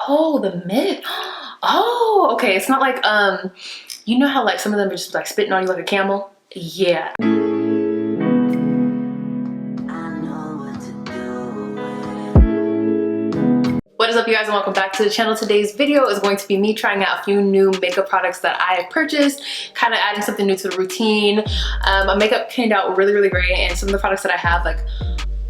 Oh, the mid. Oh, okay. It's not like you know how like some of them are just like spitting on you like a camel? Yeah. What is up, you guys, and welcome back to the channel. Today's video is going to be me trying out a few new makeup products that I have purchased, kind of adding something new to the routine. My makeup came out really great, and some of the products that I have like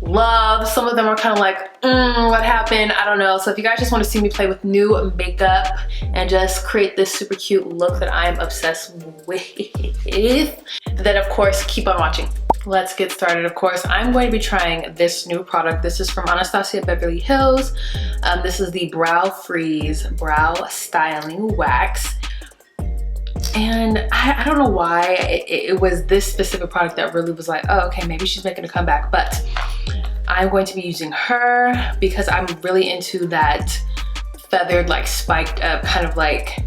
love. Some of them are kind of like, what happened? I don't know. So if you guys just want to see me play with new makeup and just create this super cute look that I'm obsessed with, then of course keep on watching. Let's get started. Of course, I'm going to be trying this new product. This is from Anastasia Beverly Hills. This is the Brow Freeze Brow Styling Wax. And I don't know why it was this specific product that really was like, oh, okay, maybe she's making a comeback. But I'm going to be using her because I'm really into that feathered, like spiked up, kind of like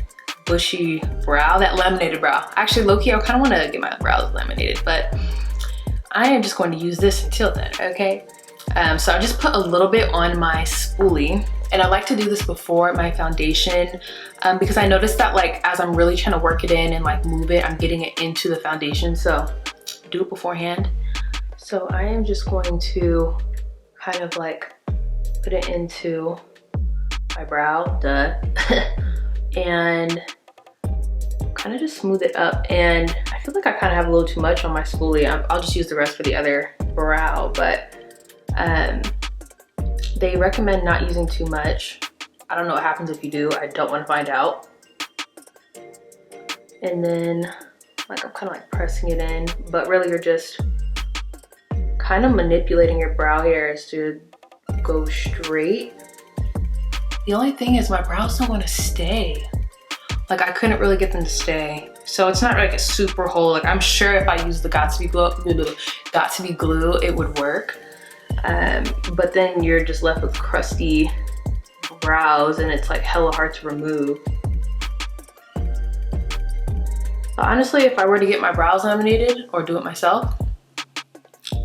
bushy brow, that laminated brow. Actually, low-key, I kind of want to get my brows laminated, but I am just going to use this until then, okay? So I just put a little bit on my spoolie, and I like to do this before my foundation because I noticed that like as I'm really trying to work it in and like move it, I'm getting it into the foundation, so do it beforehand. So I am just going to kind of like put it into my brow, duh, and kind of just smooth it up. And I feel like I kind of have a little too much on my spoolie. I'll just use the rest for the other brow, but they recommend not using too much. I don't know what happens if you do. I don't want to find out. And then like I'm kind of like pressing it in, but really you're just kind of manipulating your brow hairs to go straight. The only thing is my brows don't want to stay. Like I couldn't really get them to stay. So it's not like a super hole. Like I'm sure if I use the Got to Be glue, it would work. But then you're just left with crusty brows and it's like hella hard to remove. But honestly, if I were to get my brows laminated or do it myself,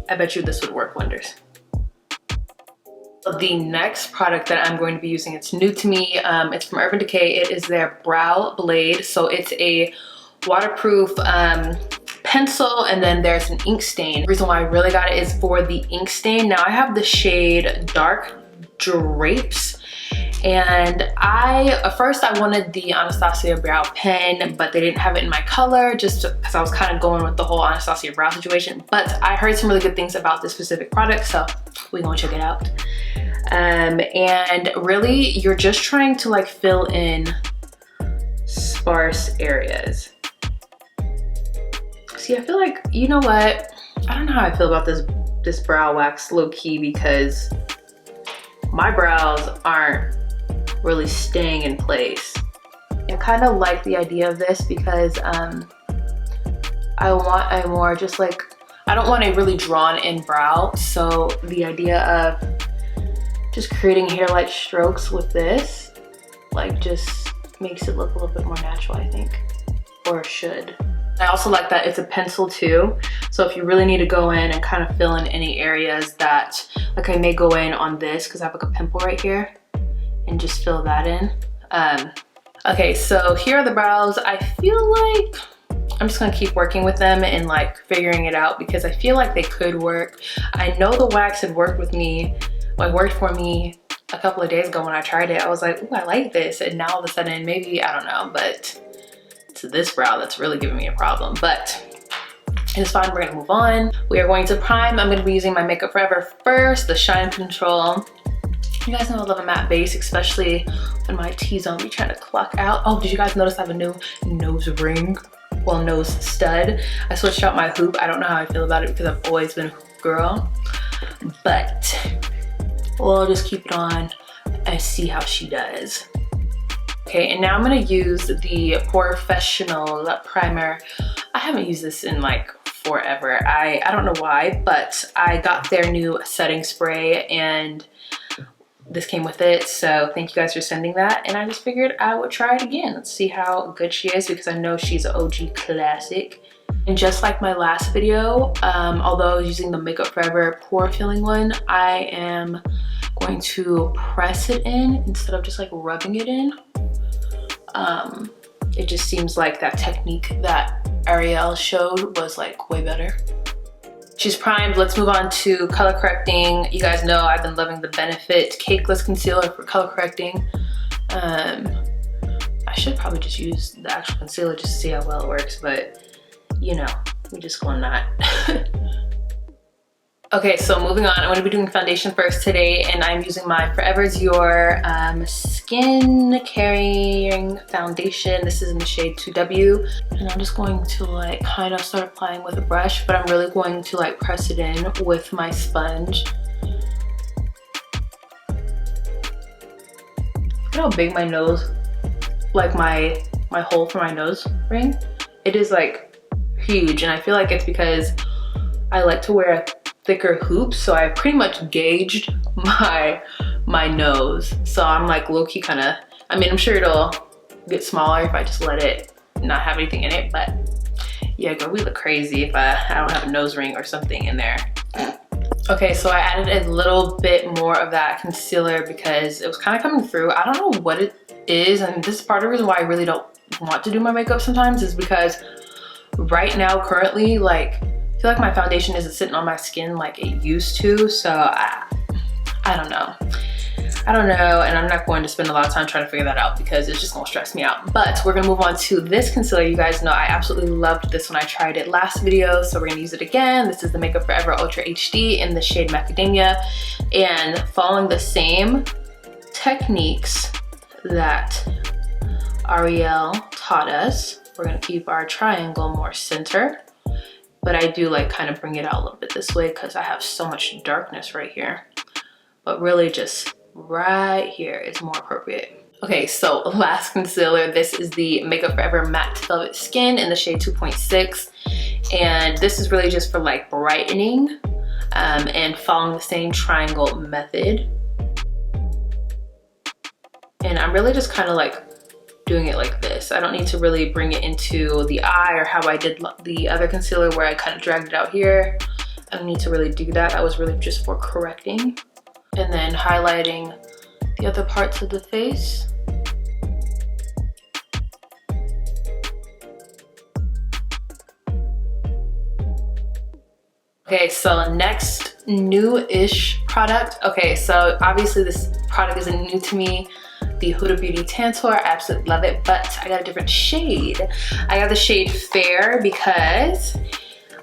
I bet you this would work wonders. The next product that I'm going to be using, it's new to me. It's from Urban Decay. It is their Brow Blade. So it's a waterproof pencil, and then there's an ink stain. The reason why I really got it is for the ink stain. Now I have the shade Dark Drapes, and at first I wanted the Anastasia brow pen, but they didn't have it in my color just because I was kind of going with the whole Anastasia brow situation. But I heard some really good things about this specific product, so we're gonna check it out. And really you're just trying to like fill in sparse areas. See, I feel like, you know what? I don't know how I feel about this brow wax low-key, because my brows aren't really staying in place. I kind of like the idea of this because I want a more just like, I don't want a really drawn in brow. So the idea of just creating hair-like strokes with this, like just makes it look a little bit more natural, I think, or should. I also like that it's a pencil too. So if you really need to go in and kind of fill in any areas that, like I may go in on this because I have like a pimple right here and just fill that in. Okay, so here are the brows. I feel like I'm just gonna keep working with them and like figuring it out because I feel like they could work. I know the wax had worked with me, like worked for me a couple of days ago when I tried it. I was like, ooh, I like this. And now all of a sudden, maybe, I don't know, but it's this brow that's really giving me a problem. But it's fine, we're gonna move on. We are going to prime. I'm gonna be using my Makeup Forever first, the Shine Control. You guys know I love a matte base, especially when my T-zone be trying to clock out. Oh, did you guys notice I have a new nose ring? Well, nose stud. I switched out my hoop. I don't know how I feel about it because I've always been a hoop girl. But we'll just keep it on and see how she does. Okay, and now I'm gonna use the Professional primer. I haven't used this in like forever. I don't know why, but I got their new setting spray and this came with it. So thank you guys for sending that. And I just figured I would try it again. Let's see how good she is because I know she's an OG classic. And just like my last video, although I was using the Makeup Forever pore filling one, I am going to press it in instead of just like rubbing it in. It just seems like that technique that Ariel showed was like way better. She's primed. Let's move on to color correcting. You guys know I've been loving the Benefit Cakeless Concealer for color correcting. I should probably just use the actual concealer just to see how well it works, but you know, we just going that. Okay, so moving on, I'm gonna be doing foundation first today, and I'm using my Forever's Your Skin Carrying Foundation. This is in the shade 2W, and I'm just going to like kind of start applying with a brush, but I'm really going to like press it in with my sponge. Look at how big my nose, like my hole for my nose ring. It is like huge, and I feel like it's because I like to wear thicker hoops, so I pretty much gauged my nose. So I'm like low-key kind of, I mean, I'm sure it'll get smaller if I just let it not have anything in it, but yeah, girl, we look crazy if I don't have a nose ring or something in there. Okay, so I added a little bit more of that concealer because it was kind of coming through. I don't know what it is, and this is part of the reason why I really don't want to do my makeup sometimes, is because right now, currently, like, I feel like my foundation isn't sitting on my skin like it used to, so I don't know. I don't know, and I'm not going to spend a lot of time trying to figure that out because it's just gonna stress me out. But we're gonna move on to this concealer. You guys know I absolutely loved this when I tried it last video, so we're gonna use it again. This is the Makeup Forever Ultra HD in the shade Macadamia, and following the same techniques that Ariel taught us, we're gonna keep our triangle more center. But I do like kind of bring it out a little bit this way because I have so much darkness right here. But really just right here is more appropriate. Okay, so last concealer. This is the Makeup Forever Matte Velvet Skin in the shade 2.6. And this is really just for like brightening and following the same triangle method. And I'm really just kind of like doing it like this. I don't need to really bring it into the eye or how I did the other concealer where I kind of dragged it out here. I don't need to really do that. That was really just for correcting. And then highlighting the other parts of the face. Okay, so next new-ish product. Okay, so obviously this product isn't new to me. The Huda Beauty Tantour, I absolutely love it, but I got a different shade. I got the shade Fair because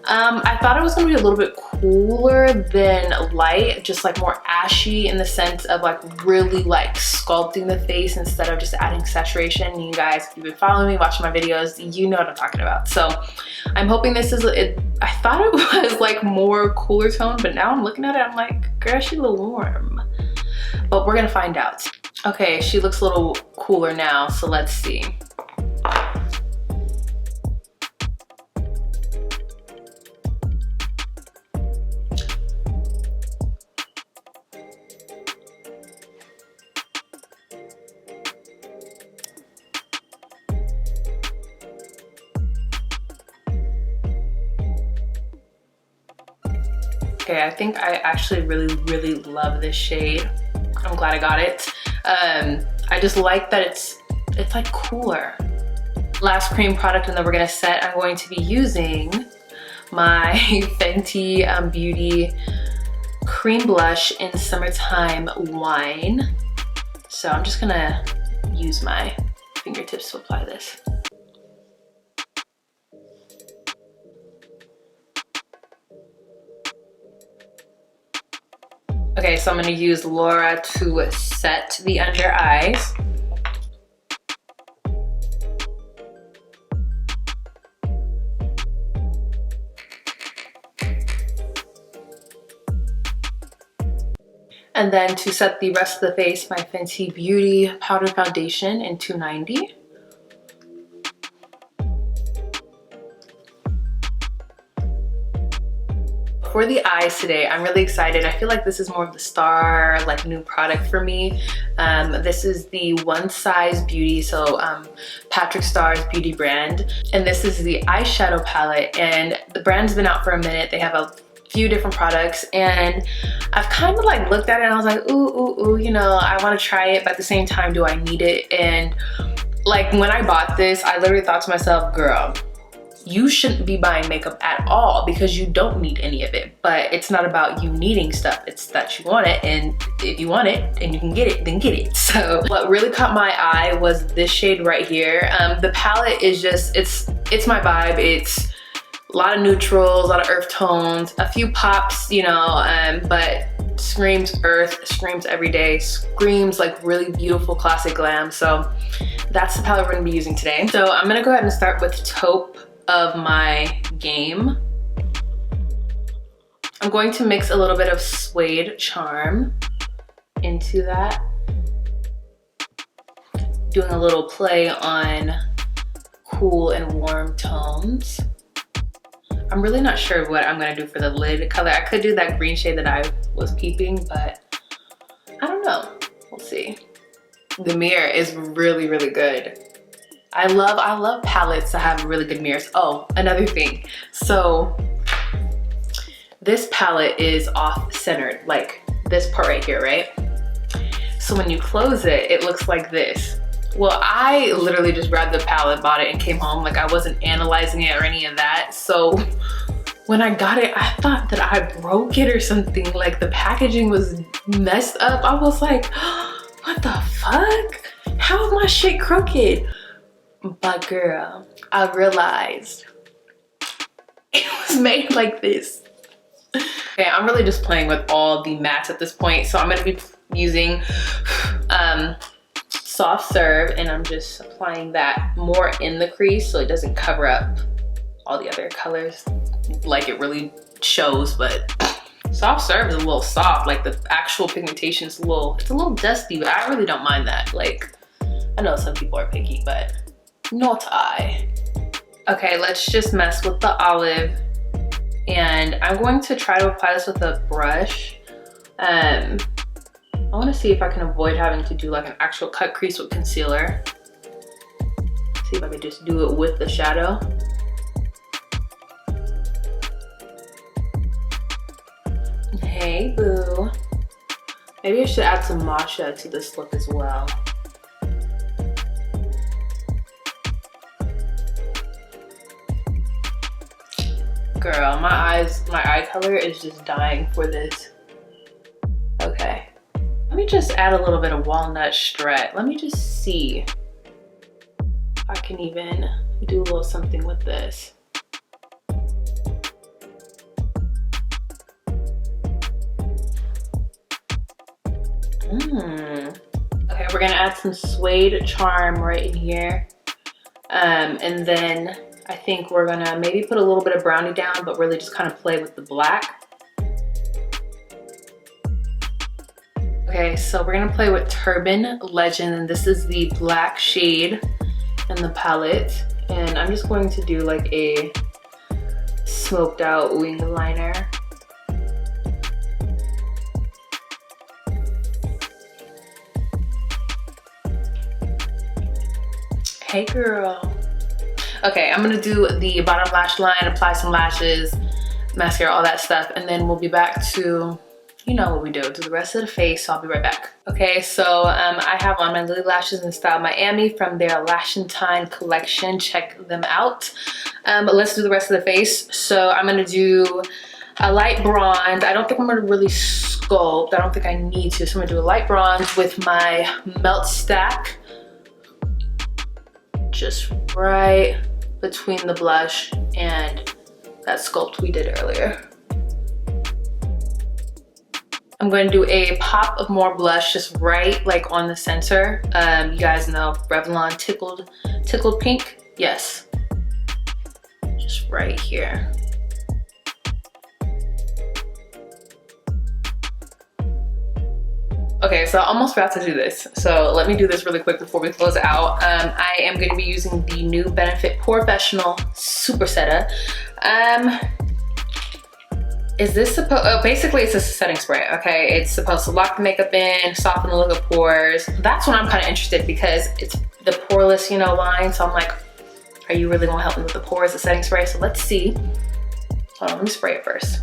I thought it was gonna be a little bit cooler than light, just like more ashy in the sense of like really like sculpting the face instead of just adding saturation. You guys, if you've been following me, watching my videos, you know what I'm talking about. So I'm hoping this is it. I thought it was like more cooler tone, but now I'm looking at it, I'm like, girl, she's a little warm. But we're gonna find out. Okay, she looks a little cooler now, so let's see. Okay, I think I actually really love this shade. I'm glad I got it. I just like that it's like cooler. Last cream product, and then we're gonna set. I'm going to be using my Fenty Beauty cream blush in Summertime Wine. So I'm just gonna use my fingertips to apply this. Okay, so I'm gonna use Laura to set the under eyes. And then to set the rest of the face, my Fenty Beauty Powder Foundation in 290. For the eyes today, I'm really excited. I feel like this is more of the star, like new product for me. This is the One Size Beauty, so Patrick Starr's beauty brand. And this is the eyeshadow palette, and the brand's been out for a minute. They have a few different products, and I've kind of like looked at it and I was like, ooh, you know, I want to try it, but at the same time, do I need it? And like when I bought this, I literally thought to myself, girl, you shouldn't be buying makeup at all because you don't need any of it. But it's not about you needing stuff, it's that you want it, and if you want it and you can get it, then get it. So what really caught my eye was this shade right here. The palette is just, it's my vibe. It's a lot of neutrals, a lot of earth tones, a few pops, you know, but screams earth, screams everyday, screams like really beautiful classic glam. So that's the palette we're gonna be using today. So I'm gonna go ahead and start with taupe of my game. I'm going to mix a little bit of Suede Charm into that, doing a little play on cool and warm tones. I'm really not sure what I'm gonna do for the lid color. I could do that green shade that I was peeping, but I don't know, we'll see. The mirror is really, really good. I love palettes that have really good mirrors. Oh, another thing. So this palette is off-centered, like this part right here, right? So when you close it, it looks like this. Well, I literally just grabbed the palette, bought it, and came home. Like I wasn't analyzing it or any of that. So when I got it, I thought that I broke it or something. Like the packaging was messed up. I was like, what the fuck? How is my shit crooked? But girl, I realized it was made like this. Okay, I'm really just playing with all the mattes at this point. So I'm gonna be using Soft Serve, and I'm just applying that more in the crease so it doesn't cover up all the other colors like it really shows. But Soft Serve is a little soft, like the actual pigmentation is it's a little dusty, but I really don't mind that. Like, I know some people are picky, but not I. Okay, let's just mess with the olive, and I'm going to try to apply this with a brush. I want to see if I can avoid having to do like an actual cut crease with concealer. See if I can just do it with the shadow. Hey boo. Maybe I should add some Myesha to this look as well. Girl, my eye color is just dying for this. Okay. Let me just add a little bit of walnut stretch. Let me just see if I can even do a little something with this. Okay, we're gonna add some Suede Charm right in here. And then I think we're gonna maybe put a little bit of brownie down, but really just kind of play with the black. Okay, so we're gonna play with Turban Legend, and this is the black shade in the palette. And I'm just going to do like a smoked out wing liner. Hey girl. Okay, I'm gonna do the bottom lash line, apply some lashes, mascara, all that stuff, and then we'll be back to, you know what we do the rest of the face, so I'll be right back. Okay, so I have on my Lily Lashes in style Miami from their Lash and Time collection. Check them out. But let's do the rest of the face. So I'm gonna do a light bronze. I don't think I'm gonna really sculpt. I don't think I need to. So I'm gonna do a light bronze with my Melt Stack. Just right between the blush and that sculpt we did earlier. I'm going to do a pop of more blush just right like on the center. You guys know Revlon Tickled Pink? Yes. Just right here. Okay, so I almost forgot to do this. So let me do this really quick before we close out. I am going to be using the new Benefit Professional Super Setter. Is this supposed, oh, basically it's a setting spray, okay? It's supposed to lock the makeup in, soften the look of pores. That's when I'm kind of interested because it's the poreless, you know, line. So I'm like, are you really gonna help me with the pores, the setting spray? So let's see. Hold on, let me spray it first.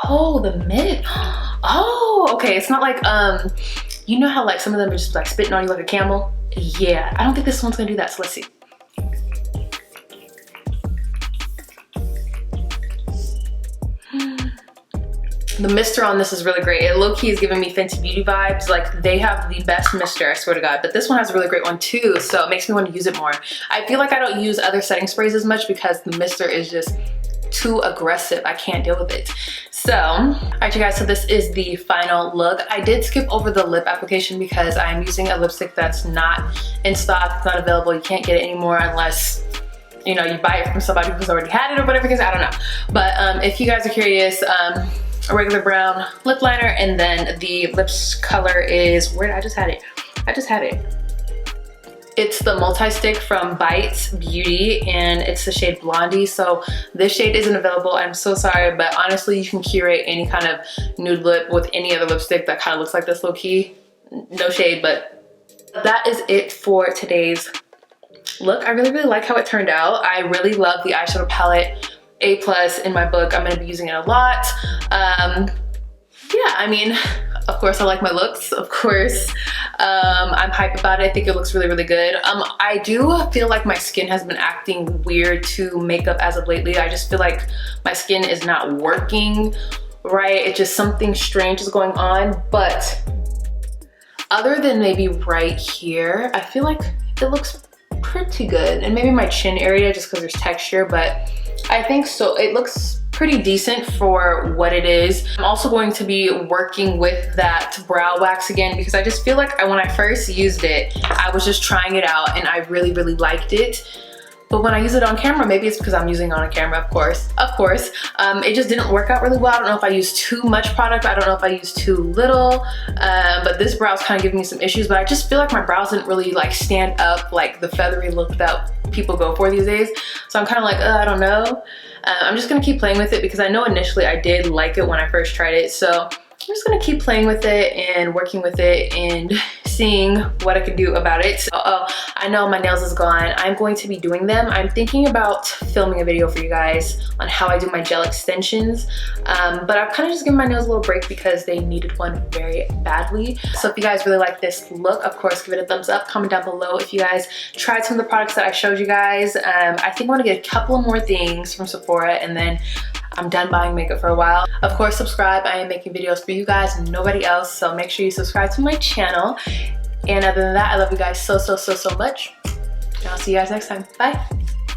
Oh, the mint. Oh, okay. It's not like, you know how like some of them are just like spitting on you like a camel? Yeah, I don't think this one's gonna do that, so let's see. The mister on this is really great. It low-key is giving me Fenty Beauty vibes. Like, they have the best mister, I swear to God. But this one has a really great one too, so it makes me want to use it more. I feel like I don't use other setting sprays as much because the mister is just too aggressive. I can't deal with it. So, all right, you guys, so this is the final look. I did skip over the lip application because I'm using a lipstick that's not in stock. It's not available. You can't get it anymore unless, you know, you buy it from somebody who's already had it or whatever, because I don't know. But if you guys are curious, a regular brown lip liner, and then the lips color is, where I just had it. It's the multi-stick from Bites Beauty, and it's the shade Blondie. So this shade isn't available. I'm so sorry, but honestly, you can curate any kind of nude lip with any other lipstick that kind of looks like this, low key. No shade, but that is it for today's look. I really like how it turned out. I really love the eyeshadow palette. A+ in my book. I'm gonna be using it a lot. Yeah, I mean, of course I like my looks, of course. I'm hyped about it. I think it looks really good. I do feel like my skin has been acting weird to makeup as of lately. I just feel like my skin is not working right. It's just something strange is going on, but other than maybe right here, I feel like it looks pretty good. And maybe my chin area just because there's texture, but I think so. It looks pretty decent for what it is. I'm also going to be working with that brow wax again because I just feel like when I first used it, I was just trying it out and I really liked it. But when I use it on camera, maybe it's because I'm using it on a camera, of course, it just didn't work out really well. I don't know if I used too much product. I don't know if I used too little, but this brow's kind of giving me some issues, but I just feel like my brows didn't really like stand up like the feathery look that people go for these days. So I'm kind of like, I don't know. I'm just gonna keep playing with it because I know initially I did like it when I first tried it. So I'm just gonna keep playing with it and working with it and seeing what I can do about it. I know my nails is gone. I'm going to be doing them. I'm thinking about filming a video for you guys on how I do my gel extensions. But I've kind of just given my nails a little break because they needed one very badly. So if you guys really like this look, of course, give it a thumbs up. Comment down below if you guys tried some of the products that I showed you guys. I think I want to get a couple more things from Sephora and then I'm done buying makeup for a while. Of course, subscribe. I am making videos for you guys and nobody else, so make sure you subscribe to my channel. And other than that, I love you guys so much. And I'll see you guys next time. Bye.